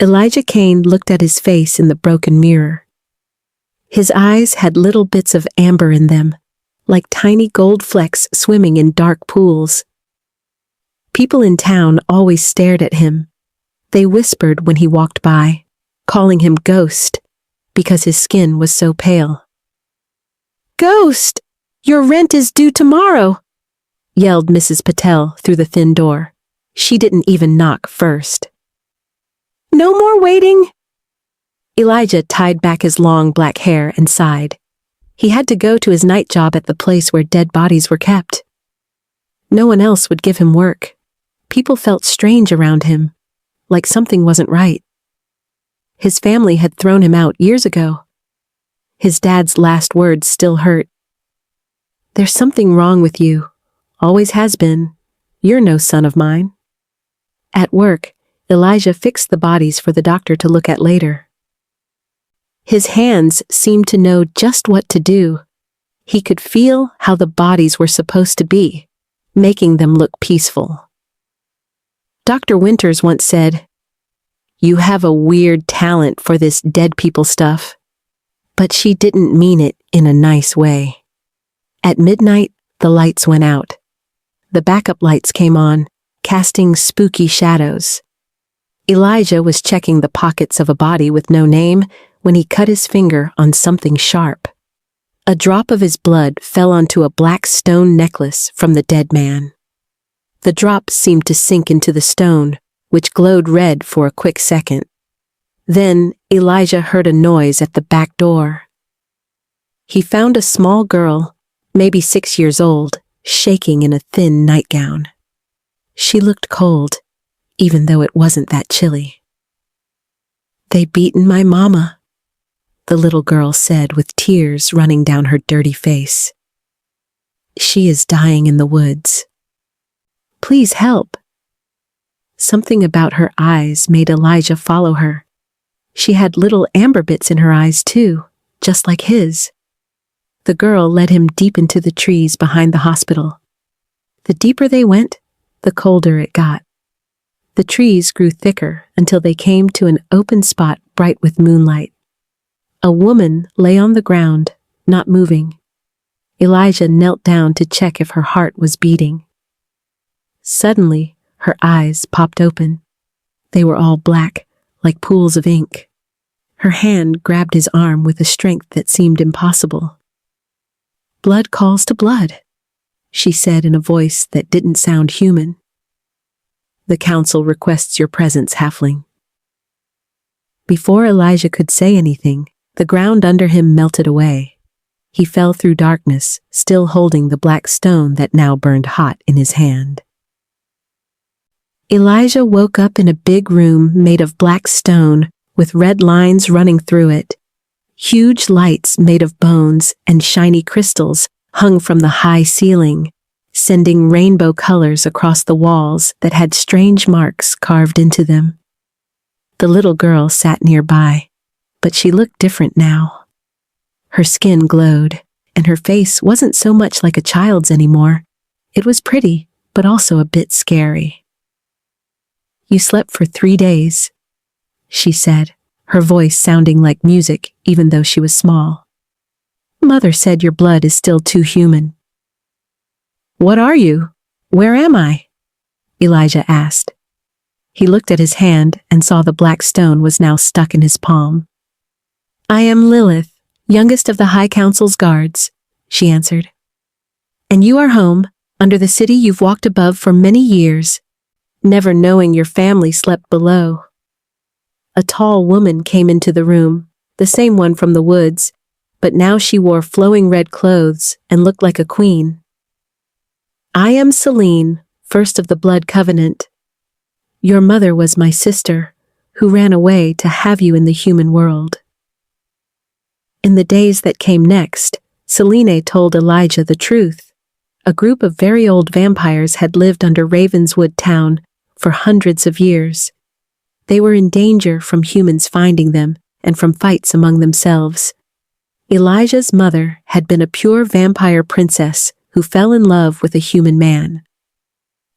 Elijah Kane looked at his face in the broken mirror. His eyes had little bits of amber in them, like tiny gold flecks swimming in dark pools. People in town always stared at him. They whispered when he walked by, calling him Ghost, because his skin was so pale. "Ghost! Your rent is due tomorrow!" yelled Mrs. Patel through the thin door. She didn't even knock first. "No more waiting!" Elijah tied back his long black hair and sighed. He had to go to his night job at the place where dead bodies were kept. No one else would give him work. People felt strange around him, like something wasn't right. His family had thrown him out years ago. His dad's last words still hurt. "There's something wrong with you. Always has been. You're no son of mine." At work, Elijah fixed the bodies for the doctor to look at later. His hands seemed to know just what to do. He could feel how the bodies were supposed to be, making them look peaceful. Dr. Winters once said, "You have a weird talent for this dead people stuff." But she didn't mean it in a nice way. At midnight, the lights went out. The backup lights came on, casting spooky shadows. Elijah was checking the pockets of a body with no name when he cut his finger on something sharp. A drop of his blood fell onto a black stone necklace from the dead man. The drop seemed to sink into the stone, which glowed red for a quick second. Then Elijah heard a noise at the back door. He found a small girl, maybe 6 years old, shaking in a thin nightgown. She looked cold, even though it wasn't that chilly. "They beaten my mama," the little girl said with tears running down her dirty face. "She is dying in the woods. Please help." Something about her eyes made Elijah follow her. She had little amber bits in her eyes too, just like his. The girl led him deep into the trees behind the hospital. The deeper they went, the colder it got. The trees grew thicker until they came to an open spot bright with moonlight. A woman lay on the ground, not moving. Elijah knelt down to check if her heart was beating. Suddenly, her eyes popped open. They were all black, like pools of ink. Her hand grabbed his arm with a strength that seemed impossible. "Blood calls to blood," she said in a voice that didn't sound human. "The council requests your presence, halfling." Before Elijah could say anything, the ground under him melted away. He fell through darkness, still holding the black stone that now burned hot in his hand. Elijah woke up in a big room made of black stone with red lines running through it. Huge lights made of bones and shiny crystals hung from the high ceiling, sending rainbow colors across the walls that had strange marks carved into them. The little girl sat nearby, but she looked different now. Her skin glowed, and her face wasn't so much like a child's anymore. It was pretty, but also a bit scary. "You slept for 3 days," she said, her voice sounding like music even though she was small. "Mother said your blood is still too human." "What are you? Where am I?" Elijah asked. He looked at his hand and saw the black stone was now stuck in his palm. "I am Lilith, youngest of the High Council's guards," she answered. "And you are home, under the city you've walked above for many years, never knowing your family slept below." A tall woman came into the room, the same one from the woods, but now she wore flowing red clothes and looked like a queen. "I am Selene, first of the blood covenant. Your mother was my sister, who ran away to have you in the human world." In the days that came next, Selene told Elijah the truth. A group of very old vampires had lived under Ravenswood town for hundreds of years. They were in danger from humans finding them and from fights among themselves. Elijah's mother had been a pure vampire princess who fell in love with a human man.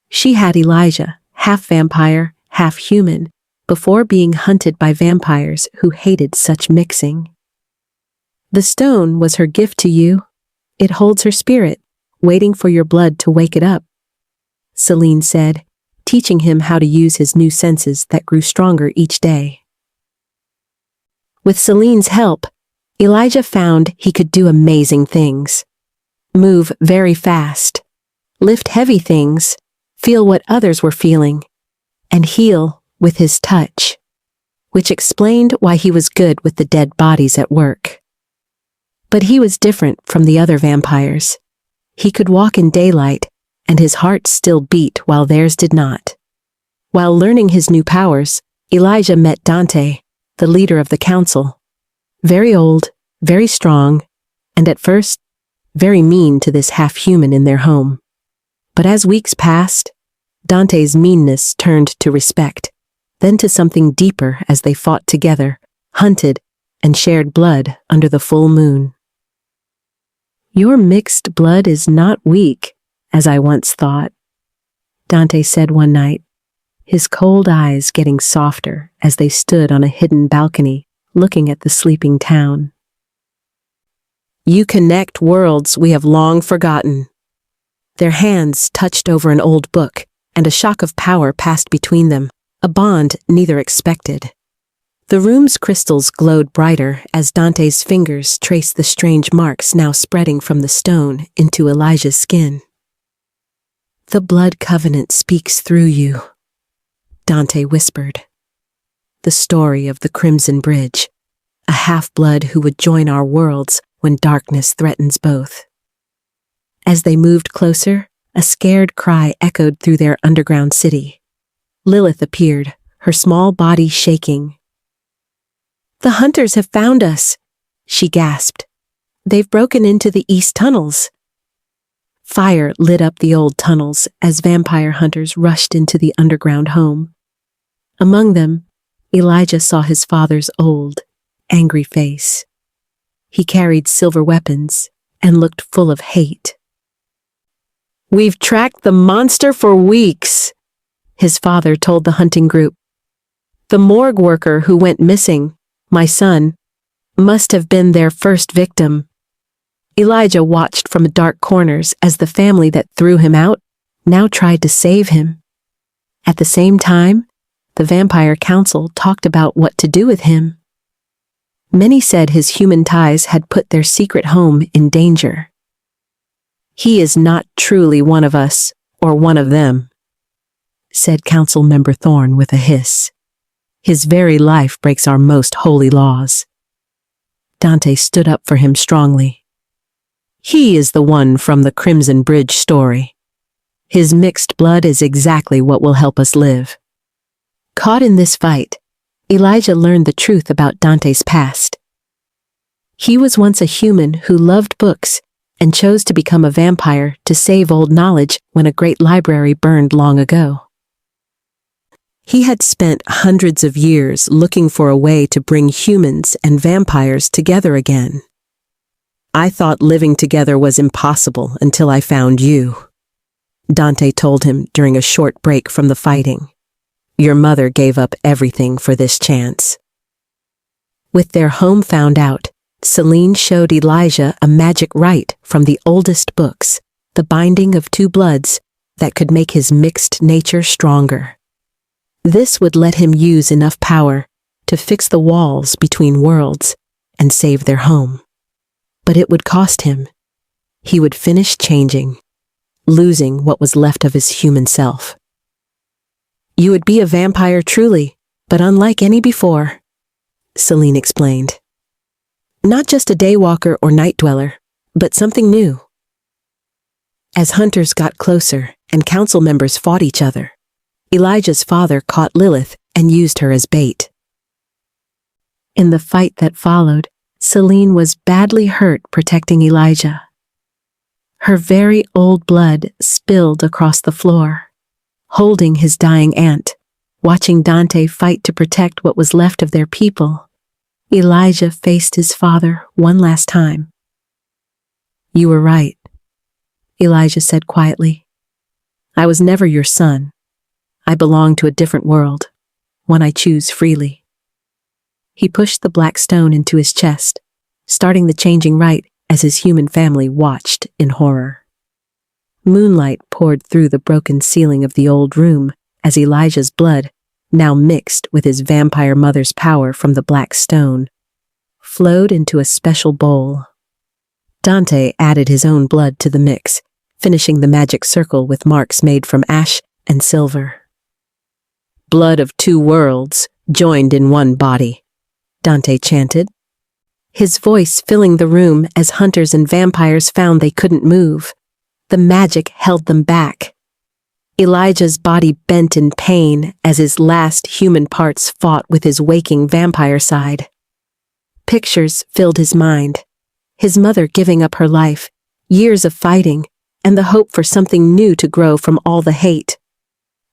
She had Elijah, half vampire, half human, before being hunted by vampires who hated such mixing. The stone was her gift to you. It holds her spirit, waiting for your blood to wake it up, Celine said, teaching him how to use his new senses that grew stronger each day. With Celine's help, Elijah found he could do amazing things. Move very fast, lift heavy things, feel what others were feeling, and heal with his touch, which explained why he was good with the dead bodies at work. But he was different from the other vampires. He could walk in daylight, and his heart still beat while theirs did not. While learning his new powers, Elijah met Dante, the leader of the council. Very old, very strong, and at first, very mean to this half-human in their home. But as weeks passed, Dante's meanness turned to respect, then to something deeper as they fought together, hunted, and shared blood under the full moon. "Your mixed blood is not weak, as I once thought," Dante said one night, his cold eyes getting softer as they stood on a hidden balcony looking at the sleeping town. "You connect worlds we have long forgotten." Their hands touched over an old book, and a shock of power passed between them, a bond neither expected. The room's crystals glowed brighter as Dante's fingers traced the strange marks now spreading from the stone into Elijah's skin. "The blood covenant speaks through you," Dante whispered. "The story of the Crimson Bridge, a half-blood who would join our worlds when darkness threatens both." As they moved closer, a scared cry echoed through their underground city. Lilith appeared, her small body shaking. "The hunters have found us," she gasped. "They've broken into the east tunnels." Fire lit up the old tunnels as vampire hunters rushed into the underground home. Among them, Elijah saw his father's old, angry face. He carried silver weapons and looked full of hate. "We've tracked the monster for weeks," his father told the hunting group. "The morgue worker who went missing, my son, must have been their first victim." Elijah watched from dark corners as the family that threw him out now tried to save him. At the same time, the Vampire Council talked about what to do with him. Many said his human ties had put their secret home in danger. "He is not truly one of us, or one of them," said Council Member Thorne with a hiss. "His very life breaks our most holy laws." Dante stood up for him strongly. "He is the one from the Crimson Bridge story. His mixed blood is exactly what will help us live." Caught in this fight, Elijah learned the truth about Dante's past. He was once a human who loved books and chose to become a vampire to save old knowledge when a great library burned long ago. He had spent hundreds of years looking for a way to bring humans and vampires together again. "I thought living together was impossible until I found you," Dante told him during a short break from the fighting. "Your mother gave up everything for this chance." With their home found out, Celine showed Elijah a magic rite from the oldest books, the binding of two bloods that could make his mixed nature stronger. This would let him use enough power to fix the walls between worlds and save their home. But it would cost him. He would finish changing, losing what was left of his human self. "You would be a vampire truly, but unlike any before," Celine explained. "Not just a daywalker or night dweller, but something new." As hunters got closer and council members fought each other, Elijah's father caught Lilith and used her as bait. In the fight that followed, Celine was badly hurt protecting Elijah. Her very old blood spilled across the floor. Holding his dying aunt, watching Dante fight to protect what was left of their people, Elijah faced his father one last time. "You were right," Elijah said quietly. "I was never your son. I belong to a different world, one I choose freely." He pushed the black stone into his chest, starting the changing rite as his human family watched in horror. Moonlight poured through the broken ceiling of the old room as Elijah's blood, now mixed with his vampire mother's power from the black stone, flowed into a special bowl. Dante added his own blood to the mix, finishing the magic circle with marks made from ash and silver. "Blood of two worlds, joined in one body," Dante chanted, his voice filling the room as hunters and vampires found they couldn't move. The magic held them back. Elijah's body bent in pain as his last human parts fought with his waking vampire side. Pictures filled his mind. His mother giving up her life, years of fighting, and the hope for something new to grow from all the hate.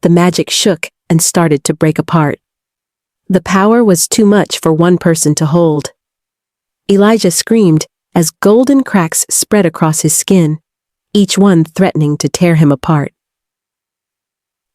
The magic shook and started to break apart. The power was too much for one person to hold. Elijah screamed as golden cracks spread across his skin, each one threatening to tear him apart.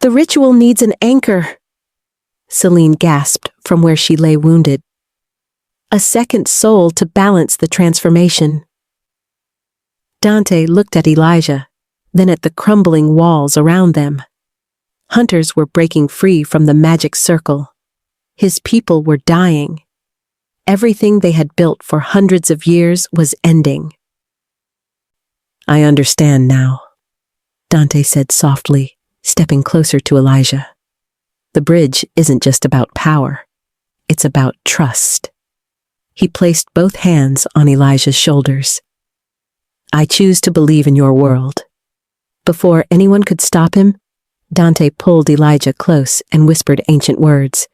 "The ritual needs an anchor," Celine gasped from where she lay wounded. "A second soul to balance the transformation." Dante looked at Elijah, then at the crumbling walls around them. Hunters were breaking free from the magic circle. His people were dying. Everything they had built for hundreds of years was ending. "I understand now," Dante said softly, stepping closer to Elijah. "The bridge isn't just about power. It's about trust." He placed both hands on Elijah's shoulders. "I choose to believe in your world." Before anyone could stop him, Dante pulled Elijah close and whispered ancient words.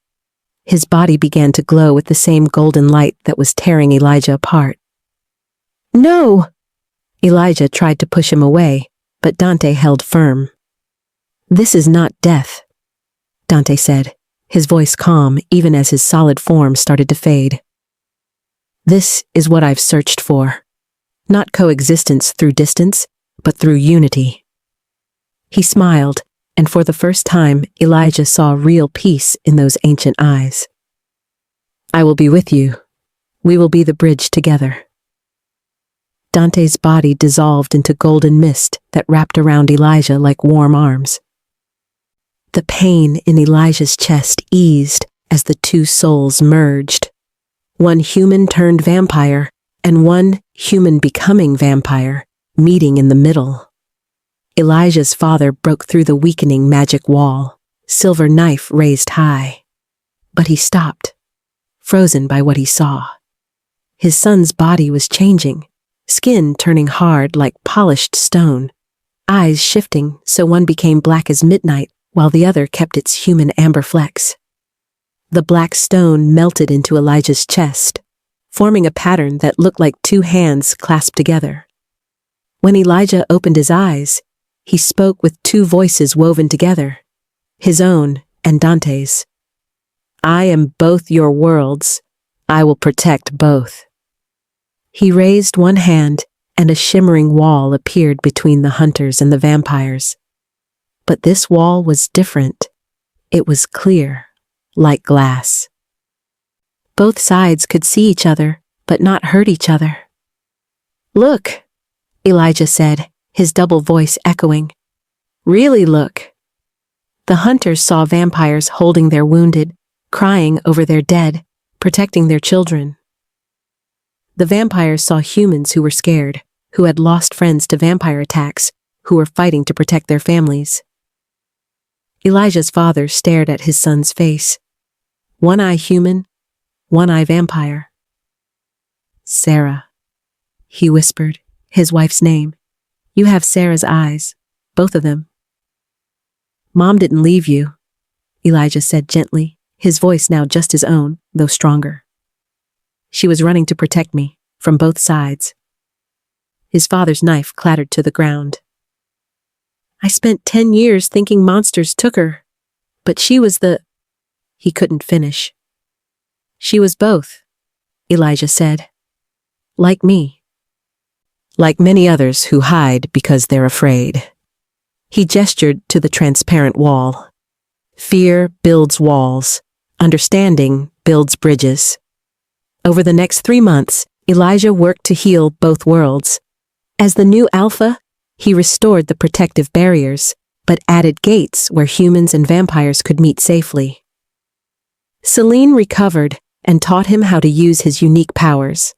His body began to glow with the same golden light that was tearing Elijah apart. "No!" Elijah tried to push him away, but Dante held firm. "This is not death," Dante said, his voice calm even as his solid form started to fade. "This is what I've searched for. Not coexistence through distance, but through unity." He smiled, and for the first time, Elijah saw real peace in those ancient eyes. "I will be with you. We will be the bridge together." Dante's body dissolved into golden mist that wrapped around Elijah like warm arms. The pain in Elijah's chest eased as the two souls merged. One human turned vampire, and one human becoming vampire, meeting in the middle. Elijah's father broke through the weakening magic wall, silver knife raised high. But he stopped, frozen by what he saw. His son's body was changing, skin turning hard like polished stone, eyes shifting so one became black as midnight while the other kept its human amber flecks. The black stone melted into Elijah's chest, forming a pattern that looked like two hands clasped together. When Elijah opened his eyes, he spoke with two voices woven together, his own and Dante's. "I am both your worlds. I will protect both." He raised one hand, and a shimmering wall appeared between the hunters and the vampires. But this wall was different. It was clear, like glass. Both sides could see each other, but not hurt each other. "Look," Elijah said, his double voice echoing. "Really look." The hunters saw vampires holding their wounded, crying over their dead, protecting their children. The vampires saw humans who were scared, who had lost friends to vampire attacks, who were fighting to protect their families. Elijah's father stared at his son's face. One eye human, one eye vampire. "Sarah," he whispered, his wife's name. "You have Sarah's eyes, both of them." "Mom didn't leave you," Elijah said gently, his voice now just his own, though stronger. "She was running to protect me, from both sides." His father's knife clattered to the ground. "I spent 10 years thinking monsters took her, but she was the—" He couldn't finish. "She was both," Elijah said. "Like me. Like many others who hide because they're afraid." He gestured to the transparent wall. "Fear builds walls. Understanding builds bridges. Over the next 3 months, Elijah worked to heal both worlds. As the new Alpha, he restored the protective barriers, but added gates where humans and vampires could meet safely. Selene recovered and taught him how to use his unique powers.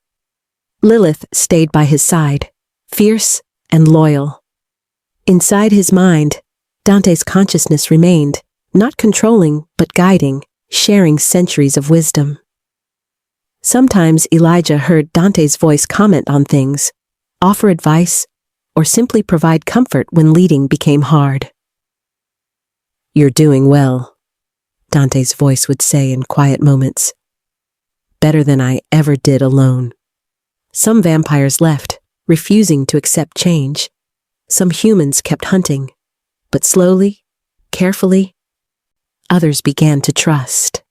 Lilith stayed by his side, fierce and loyal. Inside his mind, Dante's consciousness remained, not controlling but guiding, sharing centuries of wisdom. Sometimes Elijah heard Dante's voice comment on things, offer advice, or simply provide comfort when leading became hard. "You're doing well," Dante's voice would say in quiet moments. "Better than I ever did alone." Some vampires left, refusing to accept change. Some humans kept hunting, but slowly, carefully, others began to trust.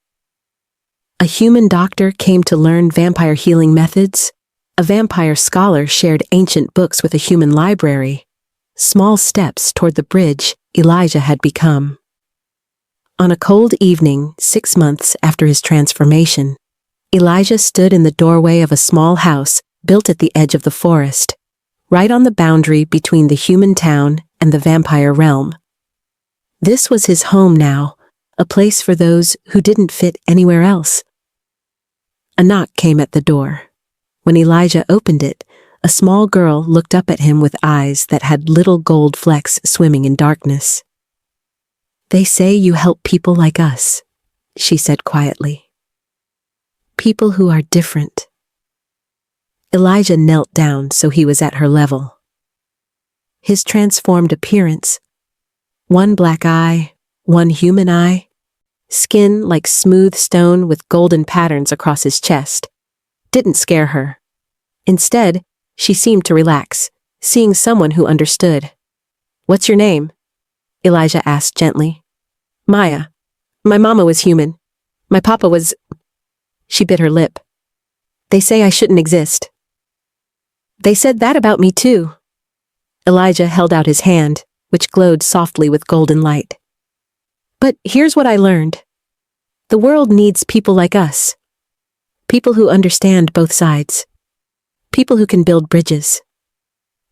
A human doctor came to learn vampire healing methods. A vampire scholar shared ancient books with a human library. Small steps toward the bridge Elijah had become. On a cold evening, 6 months after his transformation, Elijah stood in the doorway of a small house built at the edge of the forest, right on the boundary between the human town and the vampire realm. This was his home now, a place for those who didn't fit anywhere else. A knock came at the door. When Elijah opened it, a small girl looked up at him with eyes that had little gold flecks swimming in darkness. "They say you help people like us," she said quietly. "People who are different." Elijah knelt down so he was at her level. His transformed appearance, one black eye, one human eye, skin like smooth stone with golden patterns across his chest, didn't scare her. Instead, she seemed to relax, seeing someone who understood. "What's your name?" Elijah asked gently. "Maya. My mama was human. My papa was..." She bit her lip. "They say I shouldn't exist." "They said that about me too." Elijah held out his hand, which glowed softly with golden light. "But here's what I learned. The world needs people like us. People who understand both sides. People who can build bridges."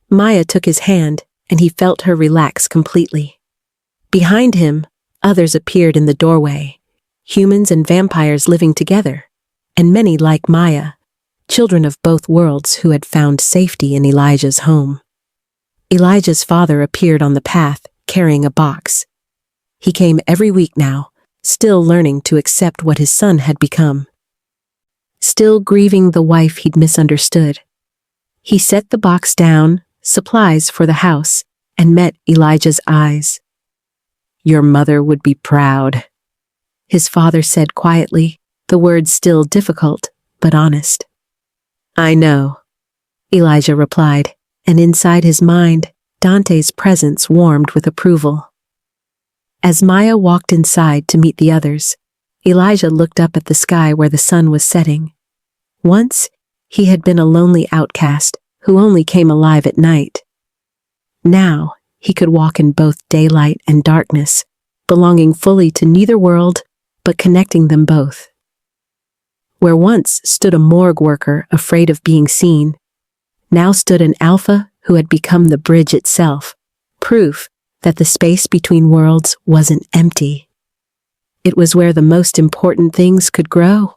Maya took his hand, and he felt her relax completely. Behind him, others appeared in the doorway, humans and vampires living together, and many like Maya, children of both worlds who had found safety in Elijah's home. Elijah's father appeared on the path, carrying a box. He came every week now, still learning to accept what his son had become. Still grieving the wife he'd misunderstood. He set the box down, supplies for the house, and met Elijah's eyes. "Your mother would be proud," his father said quietly, the words still difficult, but honest. "I know," Elijah replied, and inside his mind, Dante's presence warmed with approval. As Maya walked inside to meet the others, Elijah looked up at the sky where the sun was setting. Once, he had been a lonely outcast who only came alive at night. Now, he could walk in both daylight and darkness, belonging fully to neither world, but connecting them both. Where once stood a morgue worker afraid of being seen, now stood an Alpha who had become the bridge itself, proof that the space between worlds wasn't empty. It was where the most important things could grow.